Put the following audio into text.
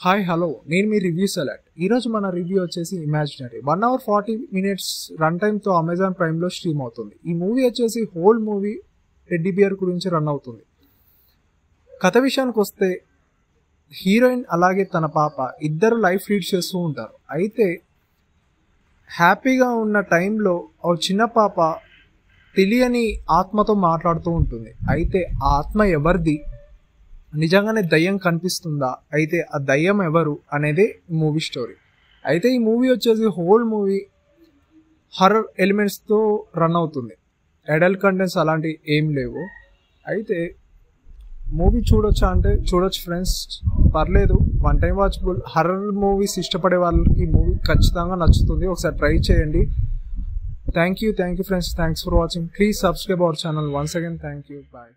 Hi hello నేను మీ review select. ఈరోజు మన రివ్యూ వచ్చేసి ఇమాజినరీ 1 hour 40 minutes రన్ టైమ్తో అమెజాన్ ప్రైమ్లో స్ట్రీమ్ అవుతుంది. ఈ మూవీ వచ్చేసి హోల్ మూవీ టెడ్డీ బియర్ గురించి రన్ అవుతుంది. కథ విషయానికి వస్తే హీరోయిన్ అలాగే తన పాప ఇద్దరు లైఫ్ లీడ్ చేస్తూ ఉంటారు. అయితే హ్యాపీగా ఉన్న టైంలో ఓ చిన్న పాప తెలియని ఆత్మతో మాట్లాడుతూ ఉంటుంది. అయితే ఆ ఆత్మ ఎవరిది, నిజంగానే దయ్యం కనిపిస్తుందా, అయితే ఆ దయ్యం ఎవరు అనేది మూవీ స్టోరీ. అయితే ఈ మూవీ వచ్చేసి హోల్ మూవీ హర్రర్ ఎలిమెంట్స్తో రన్ అవుతుంది. అడల్ట్ కంటెంట్స్ అలాంటివి ఏం లేవు. అయితే మూవీ చూడొచ్చా అంటే చూడొచ్చు ఫ్రెండ్స్, పర్లేదు, one time watchable. Horror movies ఇష్టపడే వాళ్ళకి ఈ మూవీ ఖచ్చితంగా నచ్చుతుంది, ఒకసారి ట్రై చేయండి. Thank you friends, thanks for watching. Please subscribe our channel. Once again thank you, bye.